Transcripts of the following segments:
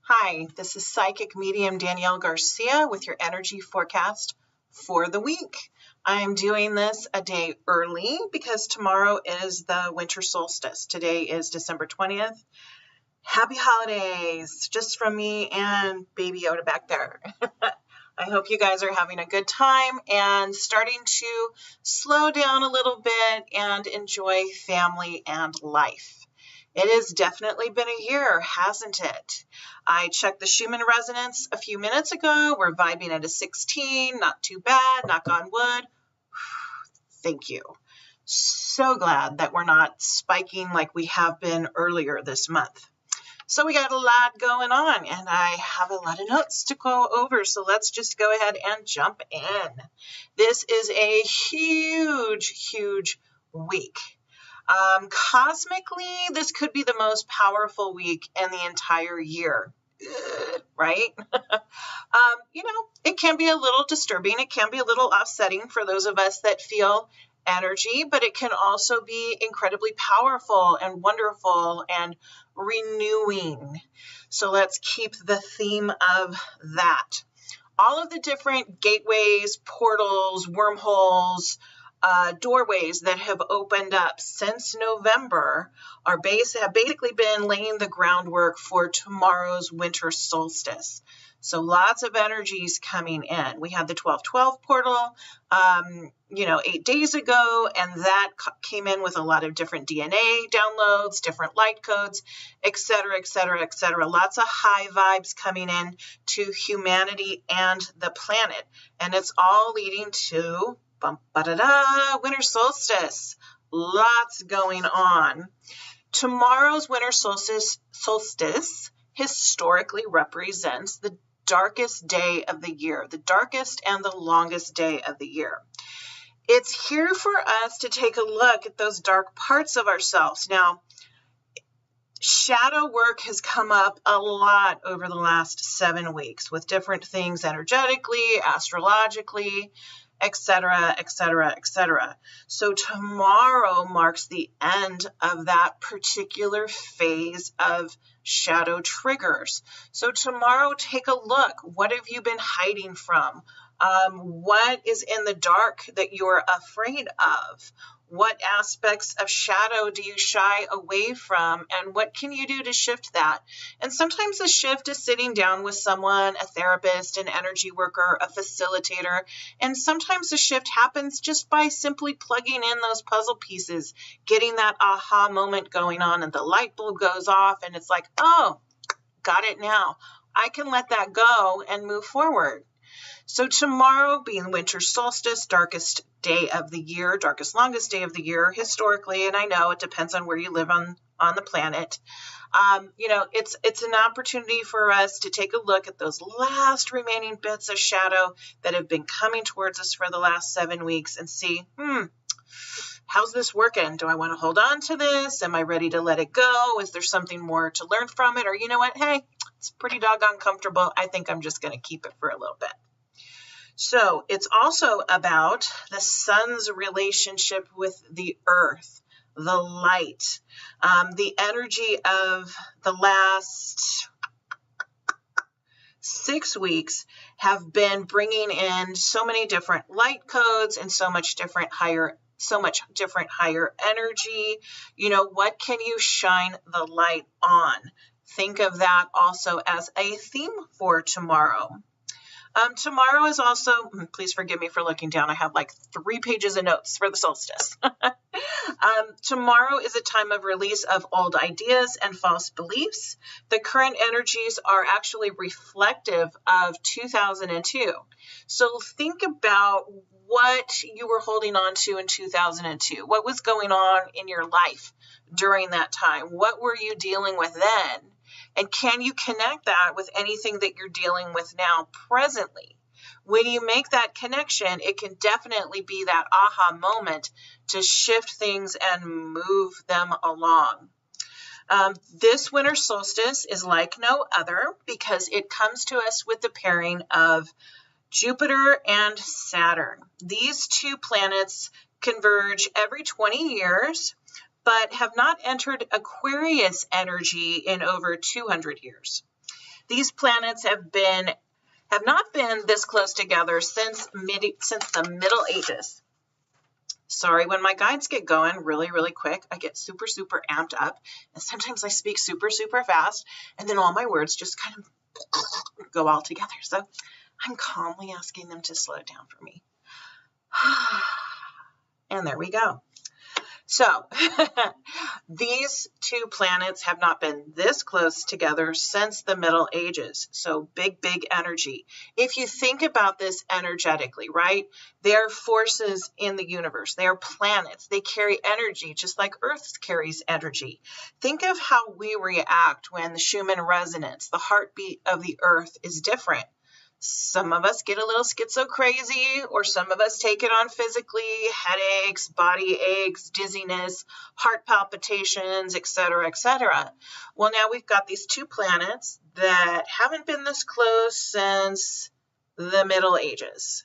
Hi, this is Psychic Medium Danielle Garcia with your energy forecast for the week. I am doing this a day early because tomorrow is the winter solstice. Today is December 20th. Happy holidays, just from me and Baby Yoda back there. I hope you guys are having a good time and starting to slow down a little bit and enjoy family and life. It has definitely been a year, hasn't it? I checked the Schumann resonance a few minutes ago. We're vibing at a 16, not too bad, knock on wood. Thank you. So glad that we're not spiking like we have been earlier this month. So we got a lot going on and I have a lot of notes to go over. So let's just go ahead and jump in. This is a huge week. Cosmically, this could be the most powerful week in the entire year, right? It can be a little disturbing. It can be a little offsetting for those of us that feel energy, but it can also be incredibly powerful and wonderful and renewing. So let's keep the theme of that. All of the different gateways, portals, wormholes, doorways that have opened up since November have basically been laying the groundwork for tomorrow's winter solstice. So lots of energies coming in. We had the 1212 portal, 8 days ago, and that came in with a lot of different DNA downloads, different light codes, et cetera, et cetera, et cetera. Lots of high vibes coming in to humanity and the planet. And it's all leading to winter solstice. Lots going on. Tomorrow's winter solstice historically represents the darkest day of the year, the darkest and the longest day of the year. It's here for us to take a look at those dark parts of ourselves. Now, shadow work has come up a lot over the last 7 weeks with different things energetically, astrologically, etc., etc., etc. So tomorrow marks the end of that particular phase of shadow triggers. So tomorrow, take a look. What have you been hiding from? What is in the dark that you're afraid of? What aspects of shadow do you shy away from? And what can you do to shift that? And sometimes the shift is sitting down with someone, a therapist, an energy worker, a facilitator. And sometimes the shift happens just by simply plugging in those puzzle pieces, getting that aha moment going on, and the light bulb goes off and it's like, oh, got it now. I can let that go and move forward. So tomorrow being winter solstice, darkest day of the year, darkest, longest day of the year, historically, and I know it depends on where you live on the planet. It's an opportunity for us to take a look at those last remaining bits of shadow that have been coming towards us for the last 7 weeks and see, how's this working? Do I want to hold on to this? Am I ready to let it go? Is there something more to learn from it? Or you know what? Hey, it's pretty doggone comfortable. I think I'm just going to keep it for a little bit. So it's also about the sun's relationship with the earth, the light, the energy of the last 6 weeks have been bringing in so many different light codes and so much different higher energy. What can you shine the light on? Think of that also as a theme for tomorrow. Tomorrow is also, please forgive me for looking down. I have like 3 pages of notes for the solstice. Tomorrow is a time of release of old ideas and false beliefs. The current energies are actually reflective of 2002. So think about what you were holding on to in 2002. What was going on in your life during that time? What were you dealing with then? And can you connect that with anything that you're dealing with now presently? When you make that connection, it can definitely be that aha moment to shift things and move them along. This winter solstice is like no other because it comes to us with the pairing of Jupiter and Saturn. These 2 planets converge every 20 years. But have not entered Aquarius energy in over 200 years. These planets have not been this close together since the Middle Ages. Sorry, when my guides get going really, really quick, I get super, super amped up. And sometimes I speak super, super fast. And then all my words just kind of go all together. So I'm calmly asking them to slow down for me. And there we go. So these two planets have not been this close together since the Middle Ages. So big, big energy. If you think about this energetically, right? They are forces in the universe. They are planets. They carry energy just like Earth carries energy. Think of how we react when the Schumann resonance, the heartbeat of the Earth, is different. Some of us get a little schizo crazy, or some of us take it on physically, headaches, body aches, dizziness, heart palpitations, etc., etc. Well, now we've got these two planets that haven't been this close since the Middle Ages.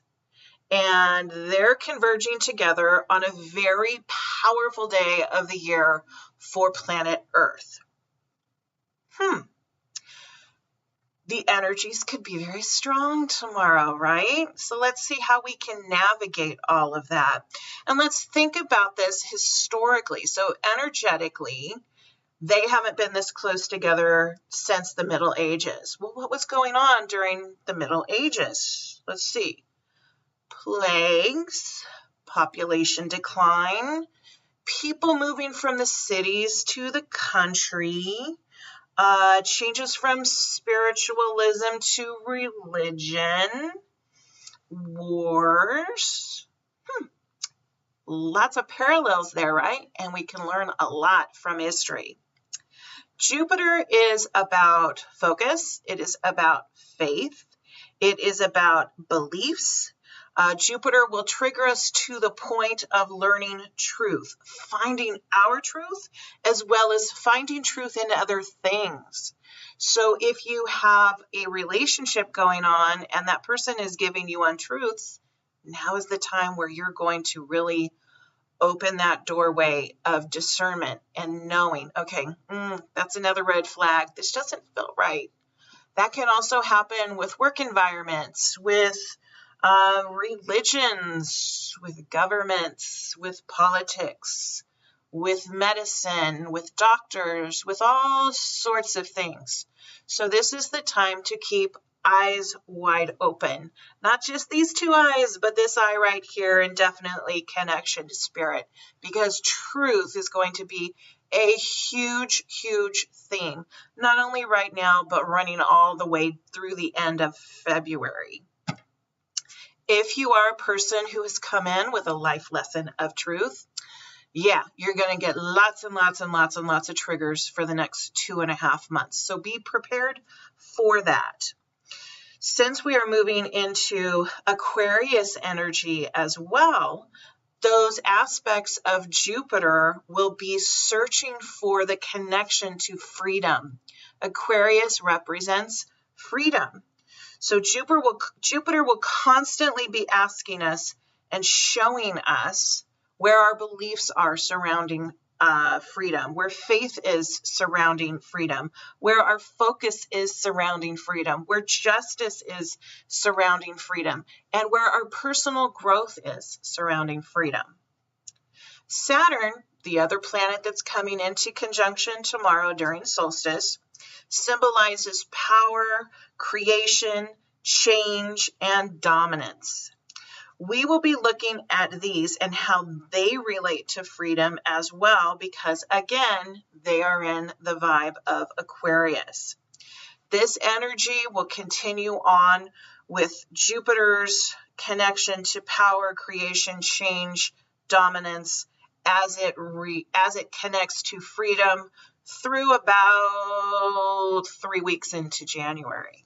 And they're converging together on a very powerful day of the year for planet Earth. The energies could be very strong tomorrow, right? So let's see how we can navigate all of that. And let's think about this historically. So energetically, they haven't been this close together since the Middle Ages. Well, what was going on during the Middle Ages? Let's see. Plagues, population decline, people moving from the cities to the country, changes from spiritualism to religion, wars. Lots of parallels there, right? And we can learn a lot from history. Jupiter is about focus. It is about faith. It is about beliefs. Jupiter will trigger us to the point of learning truth, finding our truth, as well as finding truth in other things. So if you have a relationship going on and that person is giving you untruths, now is the time where you're going to really open that doorway of discernment and knowing, okay, that's another red flag. This doesn't feel right. That can also happen with work environments, with religions, with governments, with politics, with medicine, with doctors, with all sorts of things. So this is the time to keep eyes wide open. Not just these two eyes, but this eye right here, and definitely connection to spirit, because truth is going to be a huge, huge theme, not only right now, but running all the way through the end of February. If you are a person who has come in with a life lesson of truth, yeah, you're going to get lots and lots and lots and lots of triggers for the next 2.5 months. So be prepared for that. Since we are moving into Aquarius energy as well, those aspects of Jupiter will be searching for the connection to freedom. Aquarius represents freedom. So Jupiter will constantly be asking us and showing us where our beliefs are surrounding freedom, where faith is surrounding freedom, where our focus is surrounding freedom, where justice is surrounding freedom, and where our personal growth is surrounding freedom. Saturn, the other planet that's coming into conjunction tomorrow during solstice, symbolizes power, creation, change, and dominance. We will be looking at these and how they relate to freedom as well, because again, they are in the vibe of Aquarius. This energy will continue on with Jupiter's connection to power, creation, change, dominance as it connects to freedom through about 3 weeks into January.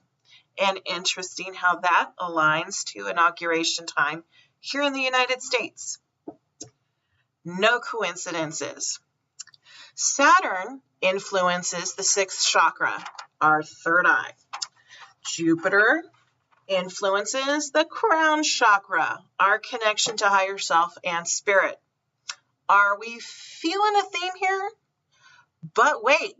And interesting how that aligns to inauguration time here in the United States. No coincidences. Saturn influences the 6th chakra, our third eye. Jupiter influences the crown chakra, our connection to higher self and spirit. Are we feeling a theme here? But wait,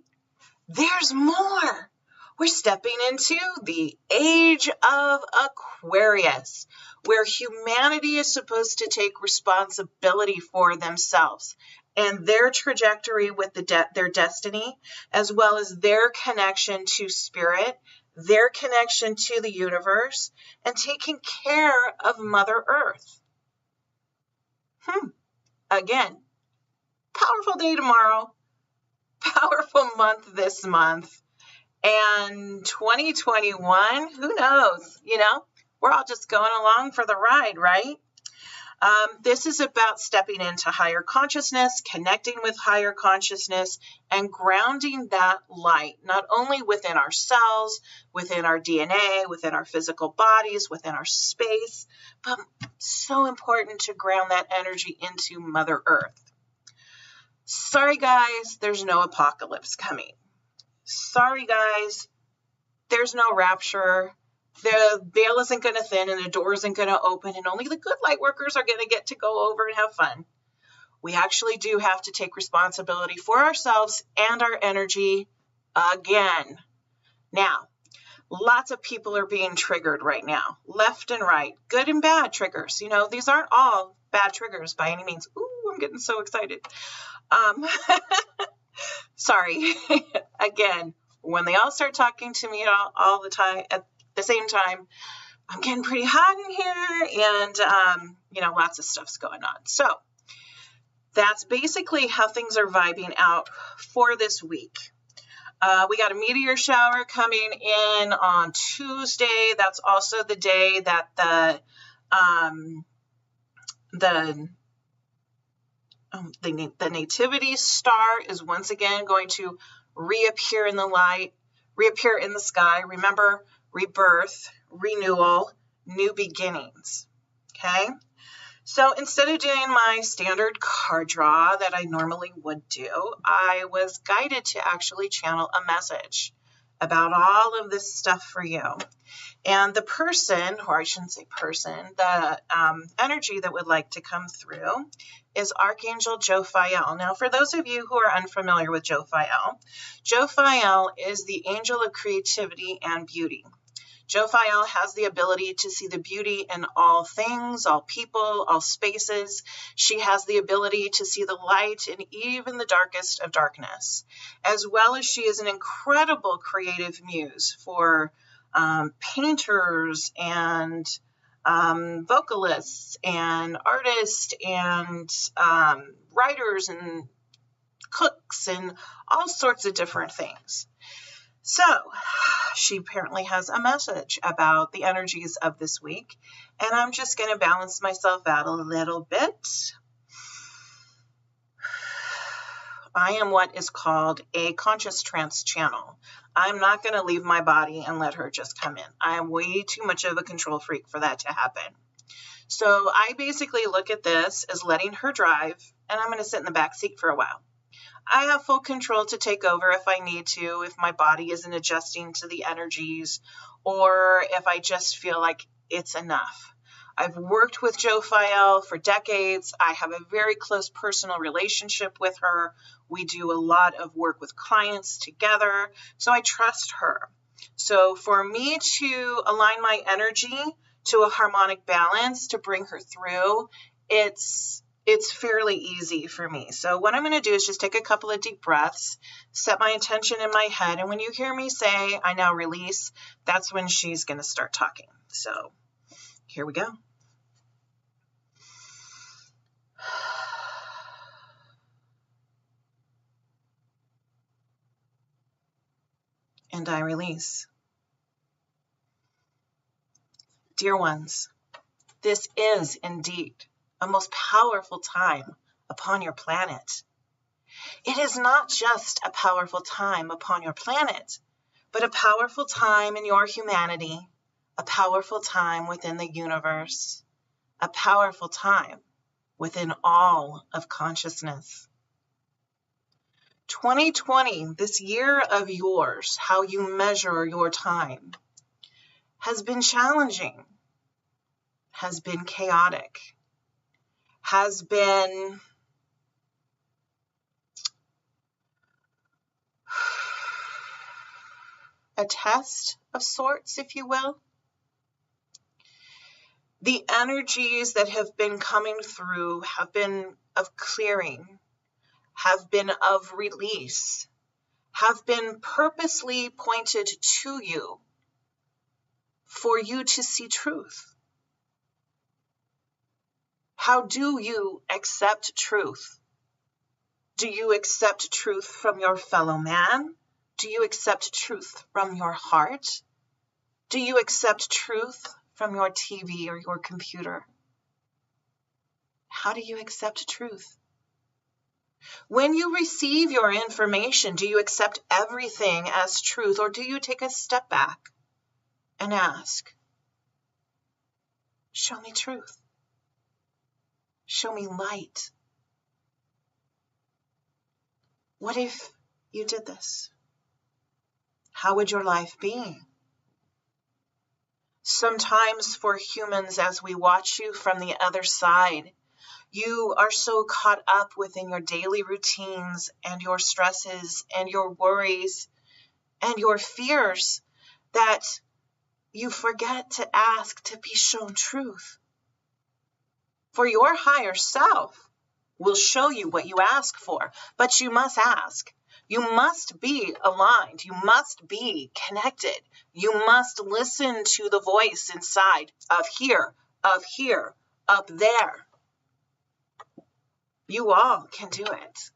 there's more. We're stepping into the Age of Aquarius, where humanity is supposed to take responsibility for themselves and their trajectory with their destiny, as well as their connection to spirit, their connection to the universe, and taking care of Mother Earth. Again, powerful day tomorrow, powerful month this month. And 2021, who knows? We're all just going along for the ride, right? This is about stepping into higher consciousness, connecting with higher consciousness, and grounding that light, not only within ourselves, within our DNA, within our physical bodies, within our space, but so important to ground that energy into Mother Earth. Sorry, guys, there's no apocalypse coming. Sorry, guys, there's no rapture. The veil isn't going to thin and the door isn't going to open, and only the good light workers are going to get to go over and have fun. We actually do have to take responsibility for ourselves and our energy again. Now, lots of people are being triggered right now, left and right, good and bad triggers. These aren't all bad triggers by any means. Ooh, I'm getting so excited. Sorry. Again, when they all start talking to me all the time at the same time, I'm getting pretty hot in here, and lots of stuff's going on. So that's basically how things are vibing out for this week. We got a meteor shower coming in on Tuesday. That's also the day that the nativity star is once again going to reappear in the light, reappear in the sky. Remember, rebirth, renewal, new beginnings. Okay? So instead of doing my standard card draw that I normally would do, I was guided to actually channel a message about all of this stuff for you. And the person, or I shouldn't say person, the energy that would like to come through is Arch Angel Jophiel. Now, for those of you who are unfamiliar with Jophiel, Jophiel is the angel of creativity and beauty. Jophiel has the ability to see the beauty in all things, all people, all spaces. She has the ability to see the light in even the darkest of darkness, as well as she is an incredible creative muse for painters and vocalists and artists and writers and cooks and all sorts of different things. So she apparently has a message about the energies of this week, and I'm just going to balance myself out a little bit. I am what is called a conscious trance channel. I'm not going to leave my body and let her just come in. I am way too much of a control freak for that to happen. So I basically look at this as letting her drive, and I'm going to sit in the back seat for a while. I have full control to take over if I need to, if my body isn't adjusting to the energies, or if I just feel like it's enough. I've worked with Jophiel for decades. I have a very close personal relationship with her. We do a lot of work with clients together, so I trust her. So for me to align my energy to a harmonic balance to bring her through, it's fairly easy for me. So what I'm going to do is just take a couple of deep breaths, set my intention in my head, and when you hear me say, I now release, that's when she's going to start talking. So here we go. And I release. Dear ones, this is indeed a most powerful time upon your planet. It is not just a powerful time upon your planet, but a powerful time in your humanity, a powerful time within the universe, a powerful time within all of consciousness. 2020, this year of yours, how you measure your time, has been challenging, has been chaotic, has been a test of sorts, if you will. The energies that have been coming through have been of clearing, have been of release, have been purposely pointed to you for you to see truth. How do you accept truth? Do you accept truth from your fellow man? Do you accept truth from your heart? Do you accept truth from your TV or your computer? How do you accept truth? When you receive your information, do you accept everything as truth, or do you take a step back and ask, show me truth? Show me light. What if you did this? How would your life be? Sometimes for humans, as we watch you from the other side, you are so caught up within your daily routines and your stresses and your worries and your fears that you forget to ask to be shown truth. For your higher self will show you what you ask for, but you must ask. You must be aligned. You must be connected. You must listen to the voice inside of here, up there. You all can do it.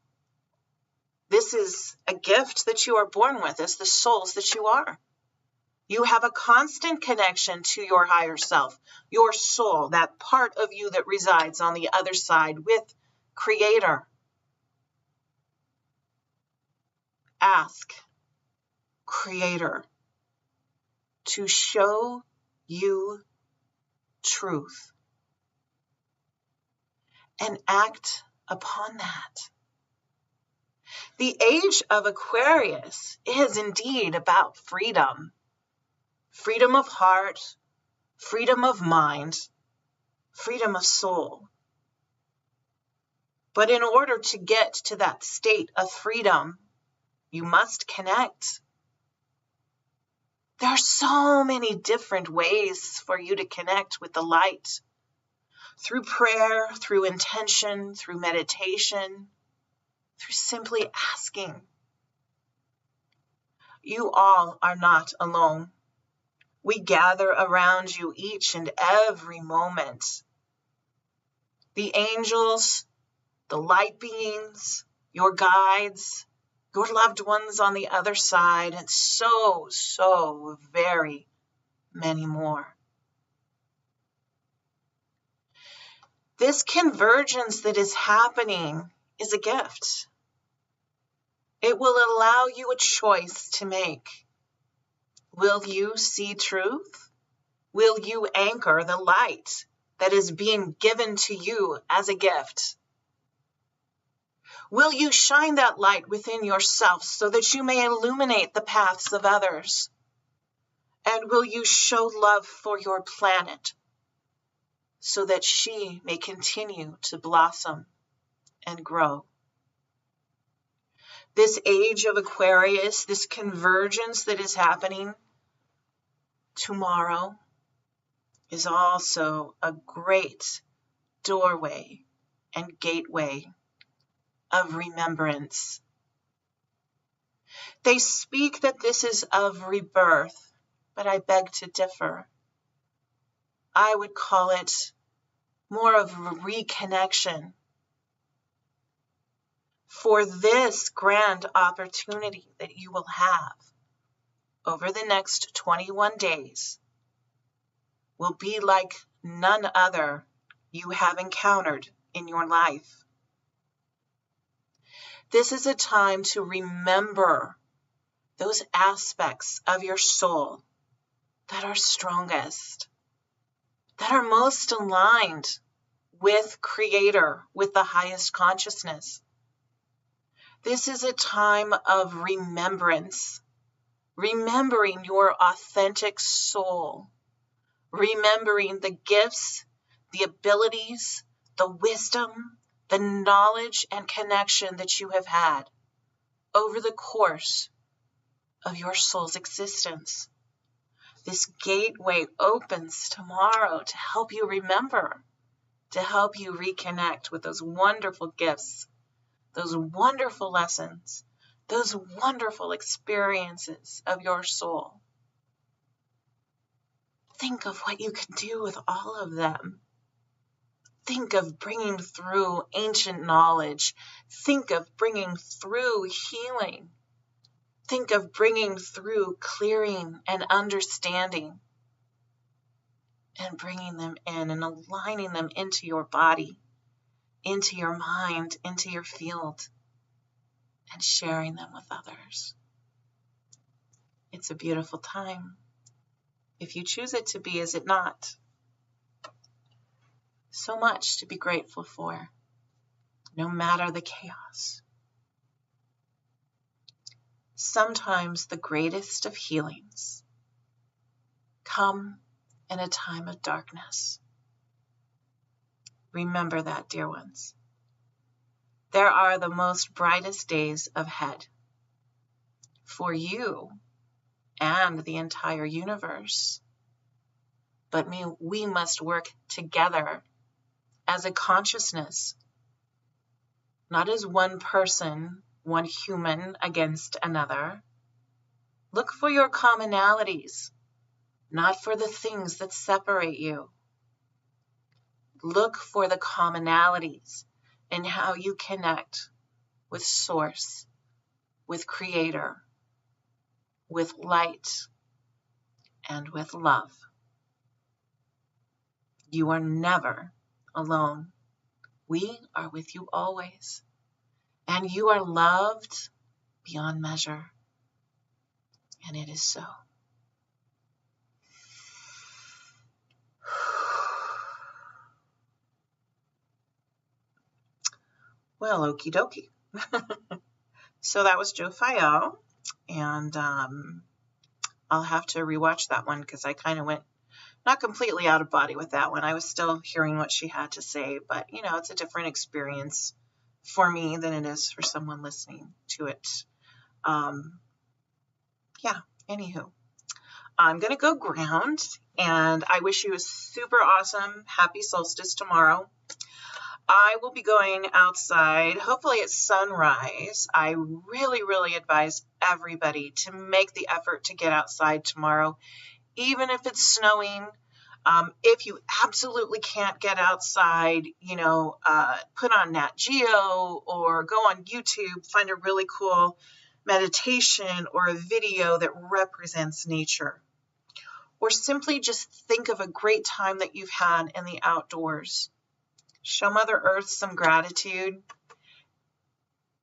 This is a gift that you are born with as the souls that you are. You have a constant connection to your higher self, your soul, that part of you that resides on the other side with Creator. Ask Creator to show you truth and act upon that. The age of Aquarius is indeed about freedom. Freedom of heart, freedom of mind, freedom of soul. But in order to get to that state of freedom, you must connect. There are so many different ways for you to connect with the light. Through prayer, through intention, through meditation, through simply asking. You all are not alone. We gather around you each and every moment. The angels, the light beings, your guides, your loved ones on the other side, and so very many more. This convergence that is happening is a gift. It will allow you a choice to make. Will you see truth? Will you anchor the light that is being given to you as a gift? Will you shine that light within yourself so that you may illuminate the paths of others? And will you show love for your planet so that she may continue to blossom and grow? This age of Aquarius, this convergence that is happening tomorrow, is also a great doorway and gateway of remembrance. They speak that this is of rebirth, but I beg to differ. I would call it more of reconnection. For this grand opportunity that you will have over the next 21 days will be like none other you have encountered in your life. This is a time to remember those aspects of your soul that are strongest, that are most aligned with Creator, with the highest consciousness. This is a time of remembrance, remembering your authentic soul, remembering the gifts, the abilities, the wisdom, the knowledge and connection that you have had over the course of your soul's existence. This gateway opens tomorrow to help you remember, to help you reconnect with those wonderful gifts, those wonderful lessons, those wonderful experiences of your soul. Think of what you can do with all of them. Think of bringing through ancient knowledge. Think of bringing through healing. Think of bringing through clearing and understanding, and bringing them in and aligning them into your body, into your mind, into your field, and sharing them with others. It's a beautiful time. If you choose it to be, is it not? So much to be grateful for, no matter the chaos. Sometimes the greatest of healings come in a time of darkness. Remember that, dear ones. There are the most brightest days ahead for you and the entire universe. But we must work together as a consciousness, not as one person, one human against another. Look for your commonalities, not for the things that separate you. Look for the commonalities in how you connect with Source, with Creator, with light, and with love. You are never alone. We are with you always. And you are loved beyond measure. And it is so. Well, okie dokie. So that was Jophiel. And I'll have to rewatch that one because I kind of went not completely out of body with that one. I was still hearing what she had to say, but it's a different experience for me than it is for someone listening to it. Anywho, I'm going to go ground, and I wish you a super awesome, happy solstice tomorrow. I will be going outside, hopefully at sunrise. I really, really advise everybody to make the effort to get outside tomorrow, even if it's snowing. If you absolutely can't get outside, put on Nat Geo or go on YouTube, find a really cool meditation or a video that represents nature. Or simply just think of a great time that you've had in the outdoors. Show Mother Earth some gratitude.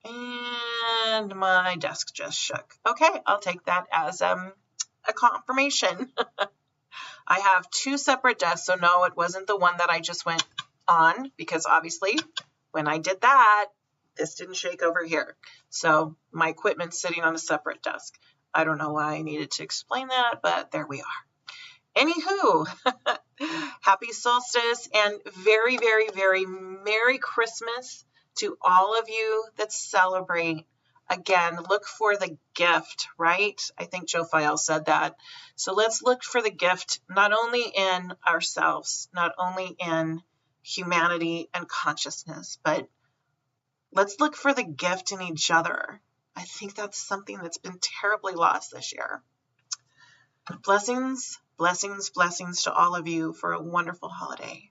And my desk just shook. Okay, I'll take that as a confirmation. I have two separate desks, so no, it wasn't the one that I just went on, because obviously when I did that, this didn't shake over here. So my equipment's sitting on a separate desk. I don't know why I needed to explain that, but there we are. Anywho, happy solstice and very, very, very Merry Christmas to all of you that celebrate. Again, look for the gift, right? I think Jophiel said that. So let's look for the gift, not only in ourselves, not only in humanity and consciousness, but let's look for the gift in each other. I think that's something that's been terribly lost this year. Blessings, blessings, blessings to all of you for a wonderful holiday.